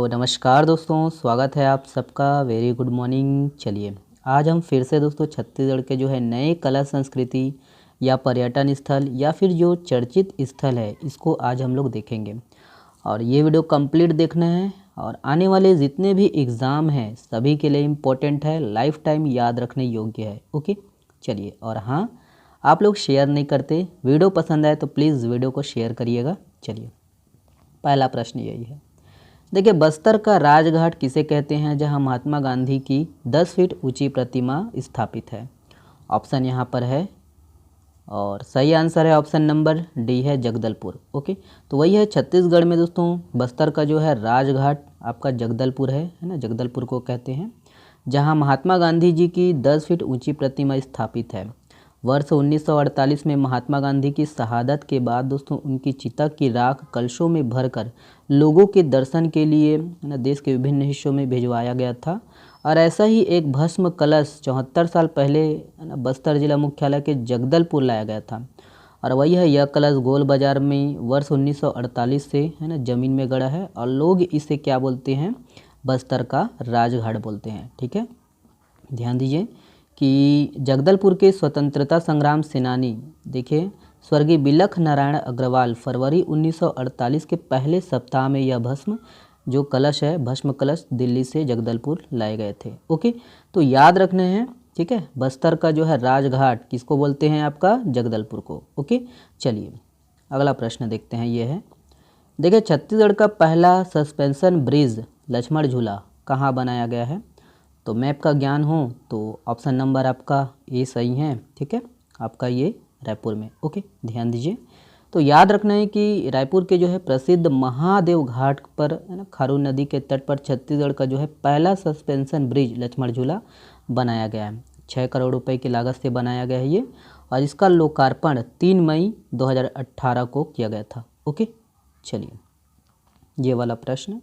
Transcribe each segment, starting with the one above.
नमस्कार दोस्तों, स्वागत है आप सबका। Very good morning. चलिए आज हम फिर से दोस्तों छत्तीसगढ़ के जो है नए कला संस्कृति या पर्यटन स्थल या फिर जो चर्चित स्थल है इसको आज हम लोग देखेंगे। और ये वीडियो कंप्लीट देखना है और आने वाले जितने भी एग्ज़ाम हैं सभी के लिए इम्पोर्टेंट है, लाइफ टाइम याद रखने योग्य है। ओके चलिए, और हाँ आप लोग शेयर नहीं करते, वीडियो पसंद आए तो प्लीज़ वीडियो को शेयर करिएगा। चलिए पहला प्रश्न यही है, देखिए बस्तर का राजघाट किसे कहते हैं जहां महात्मा गांधी की 10 फीट ऊंची प्रतिमा स्थापित है। ऑप्शन यहाँ पर है और सही आंसर है ऑप्शन नंबर डी है जगदलपुर। ओके तो वही है छत्तीसगढ़ में दोस्तों, बस्तर का जो है राजघाट आपका जगदलपुर है ना, जगदलपुर को कहते हैं, जहां महात्मा गांधी जी की 10 फीट ऊंची प्रतिमा स्थापित है। वर्ष 1948 में महात्मा गांधी की शहादत के बाद दोस्तों उनकी चिता की राख कलशों में भरकर लोगों के दर्शन के लिए ना देश के विभिन्न हिस्सों में भिजवाया गया था। और ऐसा ही एक भस्म कलश 74 साल पहले ना बस्तर जिला मुख्यालय के जगदलपुर लाया गया था। और वही है, यह कलश गोल बाजार में वर्ष 1948 से है ना जमीन में गड़ा है और लोग इसे क्या बोलते हैं, बस्तर का राजघाट बोलते हैं। ठीक है, ध्यान दीजिए कि जगदलपुर के स्वतंत्रता संग्राम सेनानी देखिए स्वर्गीय बिलख नारायण अग्रवाल फरवरी 1948 के पहले सप्ताह में यह भस्म जो कलश है, भस्म कलश दिल्ली से जगदलपुर लाए गए थे। ओके तो याद रखने हैं। ठीक है, बस्तर का जो है राजघाट किसको बोलते हैं, आपका जगदलपुर को। ओके चलिए अगला प्रश्न देखते हैं, ये है, देखिए छत्तीसगढ़ का पहला सस्पेंशन ब्रिज लक्ष्मण झूला कहाँ बनाया गया है। तो मैप का ज्ञान हो तो ऑप्शन नंबर आपका ए सही है। ठीक है, आपका ये रायपुर में। ओके ध्यान दीजिए, तो याद रखना है कि रायपुर के जो है प्रसिद्ध महादेव घाट पर है ना खारून नदी के तट पर छत्तीसगढ़ का जो है पहला सस्पेंशन ब्रिज लक्ष्मण झूला बनाया गया है। 6 करोड़ रुपए की लागत से बनाया गया है ये, और इसका लोकार्पण 3 मई 2018 को किया गया था। ओके चलिए ये वाला प्रश्न,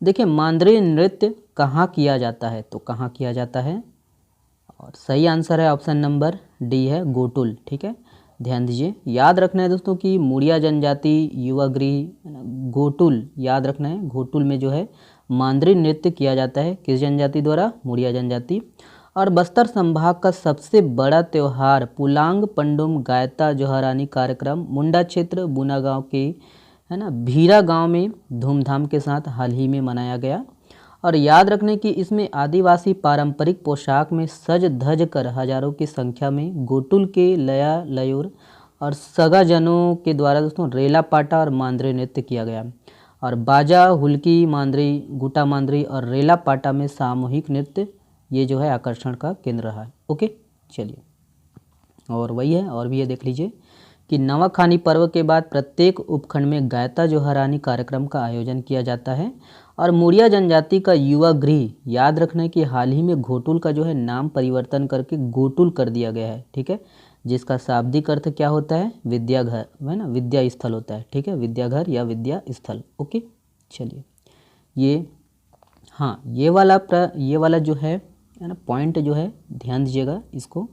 देखिए मांद्री नृत्य कहाँ किया जाता है, तो कहाँ किया जाता है, और सही आंसर है ऑप्शन नंबर डी है गोटुल। ठीक है, ध्यान दीजिए, याद रखना है दोस्तों कि मुड़िया जनजाति युवा गृह गोटुल, याद रखना है गोटुल में जो है मांद्री नृत्य किया जाता है, किस जनजाति द्वारा, मुड़िया जनजाति। और बस्तर संभाग का सबसे बड़ा त्यौहार पुलांग पंडुम गायता जोहरानी कार्यक्रम मुंडा क्षेत्र बुना गाँव के है ना भीरा गांव में धूमधाम के साथ हाल ही में मनाया गया। और याद रखने की इसमें आदिवासी पारंपरिक पोशाक में सज धज कर हजारों की संख्या में गोटुल के लया लयूर और सगाजनों के द्वारा दोस्तों रेला पाटा और मांद्री नृत्य किया गया। और बाजा हुल्की मांद्री गुटा मांद्री और रेला पाटा में सामूहिक नृत्य ये जो है आकर्षण का केंद्र रहा है। ओके चलिए, और वही है, और भी ये देख लीजिए कि नवाखानी पर्व के बाद प्रत्येक उपखंड में गायता जोहरानी कार्यक्रम का आयोजन किया जाता है। और मुड़िया जनजाति का युवा गृह, याद रखना है कि हाल ही में घोटुल का जो है नाम परिवर्तन करके गोटुल कर दिया गया है। ठीक है, जिसका शाब्दिक अर्थ क्या होता है, विद्याघर है ना, विद्या स्थल होता है। ठीक है, विद्याघर या विद्या स्थल। ओके चलिए ये हाँ ये वाला जो है ना पॉइंट जो है ध्यान दीजिएगा इसको।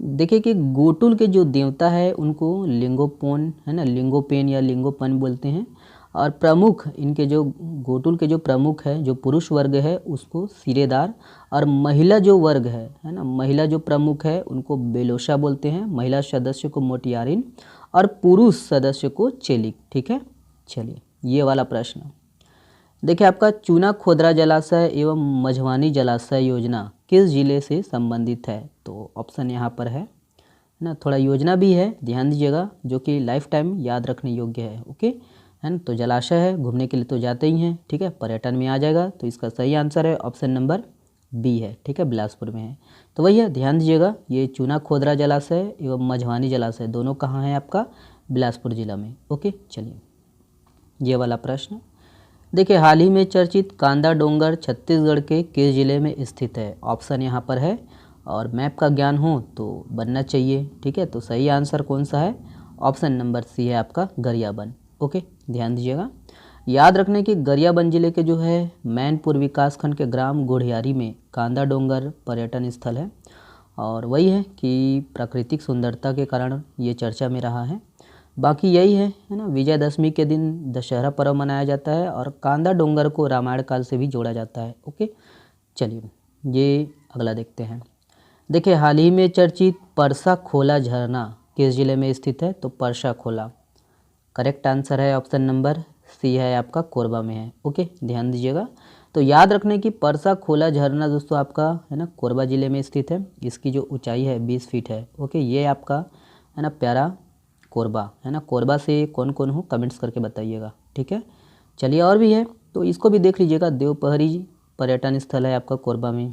देखिए कि गोटुल के जो देवता है उनको लिंगोपोन है ना, लिंगोपेन या लिंगोपन बोलते हैं। और प्रमुख इनके जो गोटुल के जो प्रमुख है, जो पुरुष वर्ग है उसको सिरेदार, और महिला जो वर्ग है ना, महिला जो प्रमुख है उनको बेलोशा बोलते हैं, महिला सदस्य को मोटियारिन और पुरुष सदस्य को चेलिक। ठीक है चलिए ये वाला प्रश्न, देखिए आपका चूना खोदरा जलाशय एवं मझवानी जलाशय योजना किस जिले से संबंधित है। तो ऑप्शन यहाँ पर है ना, थोड़ा योजना भी है ध्यान दीजिएगा, जो कि लाइफ टाइम याद रखने योग्य है। ओके है ना, तो जलाशय है, घूमने के लिए तो जाते ही हैं। ठीक है, पर्यटन में आ जाएगा, तो इसका सही आंसर है ऑप्शन नंबर बी है। ठीक है, बिलासपुर में है। तो वही है, ध्यान दीजिएगा, ये चूना खोदरा जलाशय एवं मझवानी जलाशय दोनों कहाँ हैं, आपका बिलासपुर जिला में। ओके चलिए ये वाला प्रश्न, देखिए हाल ही में चर्चित कांदा डोंगर छत्तीसगढ़ के किस जिले में स्थित है। ऑप्शन यहाँ पर है, और मैप का ज्ञान हो तो बनना चाहिए। ठीक है, तो सही आंसर कौन सा है, ऑप्शन नंबर सी है आपका गरियाबंद। ओके ध्यान दीजिएगा, याद रखने की गरियाबंद जिले के जो है मैनपुर विकासखंड के ग्राम गुढ़ियारी में कांदा डोंगर पर्यटन स्थल है। और वही है कि प्राकृतिक सुंदरता के कारण ये चर्चा में रहा है। बाकी यही है ना। विजयदशमी के दिन दशहरा पर्व मनाया जाता है और कांदा डोंगर को रामायण काल से भी जोड़ा जाता है। ओके, चलिए ये अगला देखते हैं। देखिए, हाल ही में चर्चित परसा खोला झरना किस जिले में स्थित है? तो परसा खोला करेक्ट आंसर है ऑप्शन नंबर सी है आपका, कोरबा में है। ओके, ध्यान दीजिएगा। तो याद रखने की परसा खोला झरना दोस्तों आपका है ना कोरबा ज़िले में स्थित है। इसकी जो ऊंचाई है 20 फीट है। ओके, ये आपका है ना प्यारा कोरबा है ना। कोरबा से कौन कौन हो कमेंट्स करके बताइएगा, ठीक है। चलिए, और भी है तो इसको भी देख लीजिएगा। देवपहरी पर्यटन स्थल है आपका कोरबा में,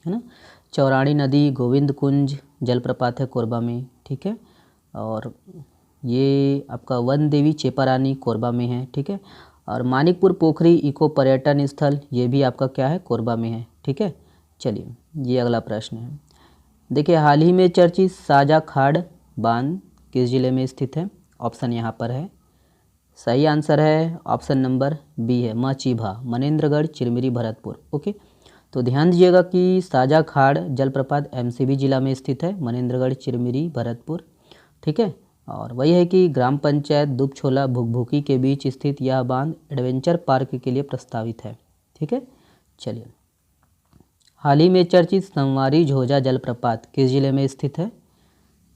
है ना। चौराणी नदी गोविंद कुंज जलप्रपात है कोरबा में, ठीक है। और ये आपका वन देवी चेपारानी कोरबा में है, ठीक है। और मानिकपुर पोखरी इको पर्यटन स्थल ये भी आपका क्या है, कोरबा में है, ठीक है। चलिए, ये अगला प्रश्न है। देखिए, हाल ही में चर्चित साजा खाड़ बांध किस जिले में स्थित है? ऑप्शन यहाँ पर है। सही आंसर है ऑप्शन नंबर बी है, माचीभा, मनेंद्रगढ़, चिरमिरी, भरतपुर। ओके, तो ध्यान दीजिएगा कि साजा खाड़ जलप्रपात एमसीबी जिला में स्थित है, मनेंद्रगढ़, चिरमिरी, भरतपुर, ठीक है। और वही है कि ग्राम पंचायत दुबछोला भुकभुकी के बीच स्थित यह बांध एडवेंचर पार्क के लिए प्रस्तावित है, ठीक है। चलिए, हाल ही में चर्चित संवारी झोजा जलप्रपात किस जिले में स्थित है?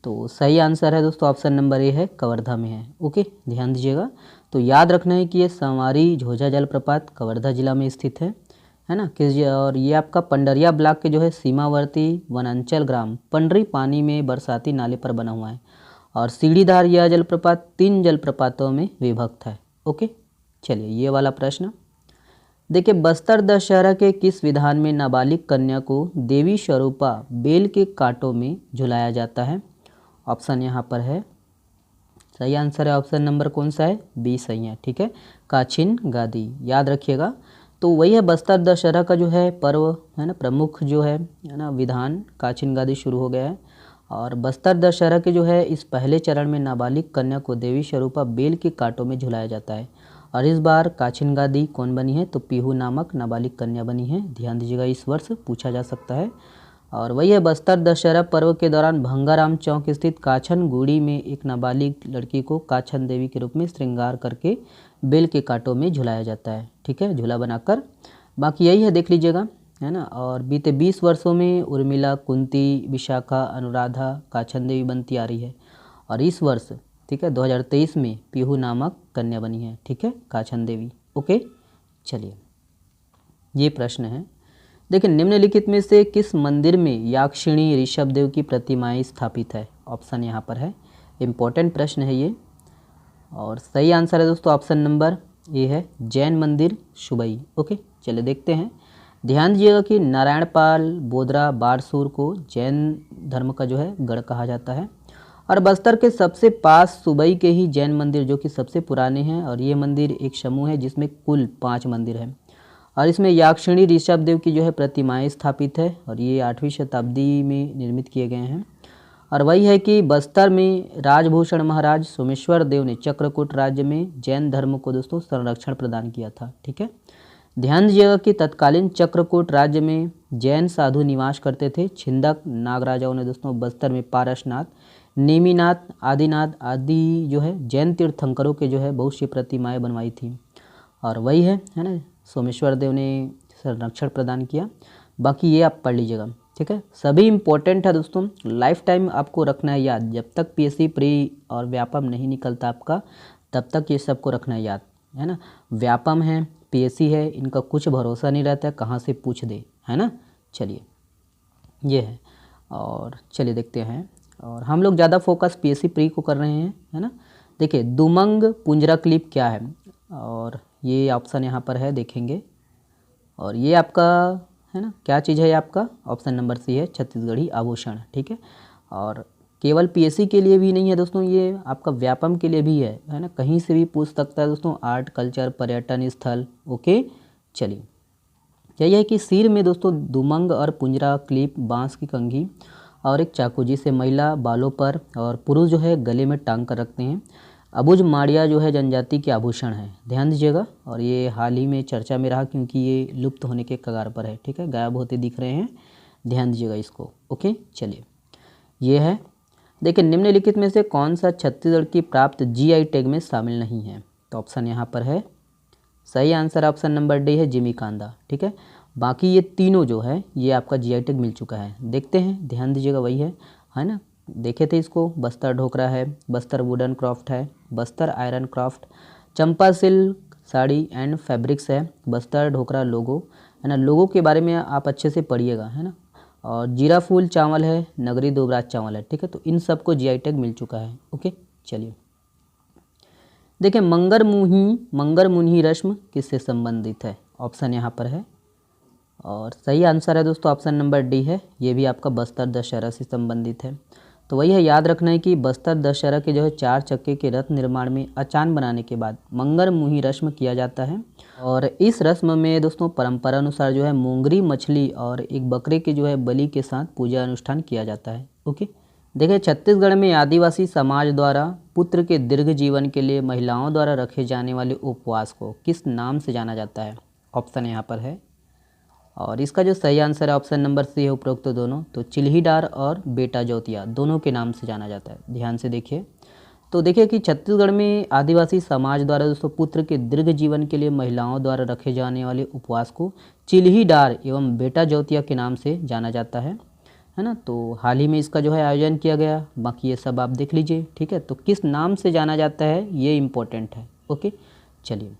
तो सही आंसर है दोस्तों ऑप्शन नंबर ए है, कवर्धा में है। ओके, ध्यान दीजिएगा। तो याद रखना है कि ये संवारी झोजा जलप्रपात कवर्धा जिला में स्थित है ना। और ये आपका पंडरिया ब्लॉक के जो है सीमावर्ती वनांचल ग्राम पंडरी पानी में बरसाती नाले पर बना हुआ है और सीढ़ीदार यह जलप्रपात 3 जलप्रपातों में विभक्त है। ओके, चलिए ये वाला प्रश्न देखिए, बस्तर दशहरा के किस विधान में नाबालिग कन्या को देवी स्वरूपा बेल के कांटों में झुलाया जाता है? ऑप्शन यहाँ पर है। सही आंसर है ऑप्शन नंबर कौन सा है? बी सही है, ठीक है। काछिन गादी, याद रखिएगा। तो वही है बस्तर दशहरा का जो है पर्व है ना, प्रमुख जो है ना विधान काछिन गादी शुरू हो गया है। और बस्तर दशहरा के जो है इस पहले चरण में नाबालिग कन्या को देवी स्वरूपा बेल के कांटों में झुलाया जाता है। और इस बार काछिन गादी कौन बनी है? तो पीहू नामक नाबालिग कन्या बनी है। ध्यान दीजिएगा, इस वर्ष पूछा जा सकता है। और वही है बस्तर दशहरा पर्व के दौरान भंगाराम चौक स्थित काछन गुड़ी में एक नाबालिग लड़की को काछन देवी के रूप में श्रृंगार करके बेल के कांटों में झुलाया जाता है, ठीक है, झूला बनाकर। बाकी यही है, देख लीजिएगा, है ना। और बीते 20 वर्षों में उर्मिला, कुंती, विशाखा, अनुराधा काछन देवी बनती आ रही है। और इस वर्ष, ठीक है, 2023 में पीहू नामक कन्या बनी है, ठीक है, काछन देवी। ओके, चलिए ये प्रश्न है। देखिए, निम्नलिखित में से किस मंदिर में याक्षिणी ऋषभदेव की प्रतिमाएं स्थापित है? ऑप्शन यहाँ पर है। इम्पोर्टेंट प्रश्न है ये। और सही आंसर है दोस्तों ऑप्शन नंबर ए है, जैन मंदिर शुबई। ओके, चलिए देखते हैं। ध्यान दीजिएगा कि नारायणपाल बोदरा बारसूर को जैन धर्म का जो है गढ़ कहा जाता है। और बस्तर के सबसे पास सुबई के ही जैन मंदिर जो कि सबसे पुराने हैं। और ये मंदिर एक समूह है जिसमें कुल 5 मंदिर हैं। और इसमें याक्षिणी ऋषभदेव की जो है प्रतिमाएं स्थापित है और ये 8वीं शताब्दी में निर्मित किए गए हैं। और वही है कि बस्तर में राजभूषण महाराज सोमेश्वर देव ने चक्रकूट राज्य में जैन धर्म को दोस्तों संरक्षण प्रदान किया था, ठीक है। ध्यान दीजिएगा कि तत्कालीन चक्रकूट राज्य में जैन साधु निवास करते थे। छिंदक नागराजाओं ने दोस्तों बस्तर में पारसनाथ, नेमिनाथ, आदिनाथ आदि जो है जैन तीर्थंकरों के जो है बहुत सी प्रतिमाएं बनवाई थी। और वही है ना, सोमेश्वर देव ने संरक्षण प्रदान किया। बाकी ये आप पढ़ लीजिएगा, ठीक है। सभी इंपॉर्टेंट है दोस्तों, लाइफ टाइम आपको रखना है याद। जब तक पीएससी प्री और व्यापम नहीं निकलता आपका, तब तक ये सबको रखना है याद, है ना। व्यापम है, पीएससी है, इनका कुछ भरोसा नहीं रहता है कहाँ से पूछ दे, है ना। चलिए ये है। और चलिए देखते हैं। और हम लोग ज़्यादा फोकस पीएससी प्री को कर रहे हैं, है ना। देखिए, दुमंग पुंजरा क्लिप क्या है? और ये ऑप्शन यहाँ पर है, देखेंगे। और ये आपका है ना क्या चीज़ है? ये आपका ऑप्शन नंबर सी है, छत्तीसगढ़ी आभूषण, ठीक है। और केवल पीएससी के लिए भी नहीं है दोस्तों, ये आपका व्यापम के लिए भी है ना। कहीं से भी पूछ सकता है दोस्तों, आर्ट कल्चर पर्यटन स्थल। ओके, चलिए यही है कि सिर में दोस्तों दुमंग और पुंजरा क्लिप, बांस की कंघी और एक चाकू जिसे महिला बालों पर और पुरुष जो है गले में टांग कर रखते हैं। अबुझ माड़िया जो है जनजाति के आभूषण है, ध्यान दीजिएगा। और ये हाल ही में चर्चा में रहा क्योंकि ये लुप्त होने के कगार पर है, ठीक है, गायब होते दिख रहे हैं, ध्यान दीजिएगा इसको। ओके, चलिए ये है। देखिए निम्नलिखित में से कौन सा छत्तीसगढ़ की प्राप्त जीआई टैग में शामिल नहीं है? तो ऑप्शन यहाँ पर है, सही आंसर ऑप्शन नंबर डी है, जिमीकांदा। ठीक है, बाकी ये तीनों जो है ये आपका जीआई टैग मिल चुका है। देखते हैं, ध्यान दीजिएगा, वही है ना। देखे थे इसको, बस्तर ढोकरा है, बस्तर वुडन क्राफ्ट है, Bastar iron craft, Champa silk sari and fabrics है, बस्तर ढोकरा लोगो है ना। लोगो के बारे में आप अच्छे से पढ़िएगा, है ना। और जीरा फूल चावल है, नगरी दोबराज चावल है। ठीक है, तो इन सबको जीआई टैग मिल चुका है। ओके, चलिए देखिए, मंगर मुन्ही रस्म किससे संबंधित है? ऑप्शन यहाँ पर है, और सही आंसर है दोस्तों ऑप्शन नंबर डी है, ये भी आपका बस्तर दशहरा से संबंधित है। तो वही है, याद रखना है कि बस्तर दशहरा के जो है 4 चक्के के रथ निर्माण में अचान बनाने के बाद मंगर मुही रस्म किया जाता है। और इस रस्म में दोस्तों परंपरा अनुसार जो है मोंगरी मछली और एक बकरे के जो है बलि के साथ पूजा अनुष्ठान किया जाता है। ओके, देखिए छत्तीसगढ़ में आदिवासी समाज द्वारा पुत्र के दीर्घ जीवन के लिए महिलाओं द्वारा रखे जाने वाले उपवास को किस नाम से जाना जाता है? ऑप्शन यहाँ पर है, और इसका जो सही आंसर है ऑप्शन नंबर सी है, उपरोक्त तो दोनों, तो चिल्हीडार और बेटा जोतिया दोनों के नाम से जाना जाता है। ध्यान से देखिए, तो देखिए कि छत्तीसगढ़ में आदिवासी समाज द्वारा दोस्तों पुत्र के दीर्घ जीवन के लिए महिलाओं द्वारा रखे जाने वाले उपवास को चिल्हीडार एवं बेटा जोतिया के नाम से जाना जाता है ना। तो हाल ही में इसका जो है आयोजन किया गया, बाकी ये सब आप देख लीजिए। ठीक है, तो किस नाम से जाना जाता है ये इम्पोर्टेंट है। ओके, चलिए,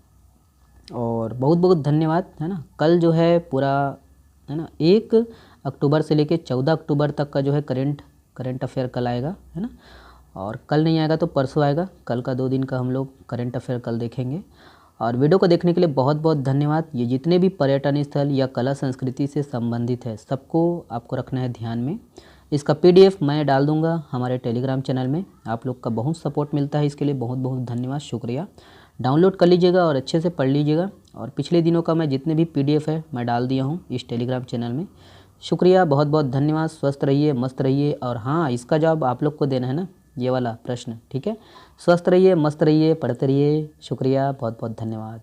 और बहुत बहुत धन्यवाद, है ना। कल जो है पूरा, है ना, 1 अक्टूबर से लेके 14 अक्टूबर तक का जो है करंट अफेयर कल आएगा, है ना। और कल नहीं आएगा तो परसों आएगा, कल का 2 दिन का हम लोग करंट अफेयर कल देखेंगे। और वीडियो को देखने के लिए बहुत बहुत धन्यवाद। ये जितने भी पर्यटन स्थल या कला संस्कृति से संबंधित है सबको आपको रखना है ध्यान में। इसका पीडीएफ मैं डाल दूंगा हमारे टेलीग्राम चैनल में। आप लोग का बहुत सपोर्ट मिलता है, इसके लिए बहुत बहुत धन्यवाद, शुक्रिया। डाउनलोड कर लीजिएगा और अच्छे से पढ़ लीजिएगा। और पिछले दिनों का मैं जितने भी पीडीएफ है मैं डाल दिया हूँ इस टेलीग्राम चैनल में। शुक्रिया, बहुत बहुत धन्यवाद। स्वस्थ रहिए, मस्त रहिए। और हाँ, इसका जवाब आप लोग को देना है ना, ये वाला प्रश्न। ठीक है, स्वस्थ रहिए, मस्त रहिए, पढ़ते रहिए। शुक्रिया, बहुत बहुत धन्यवाद।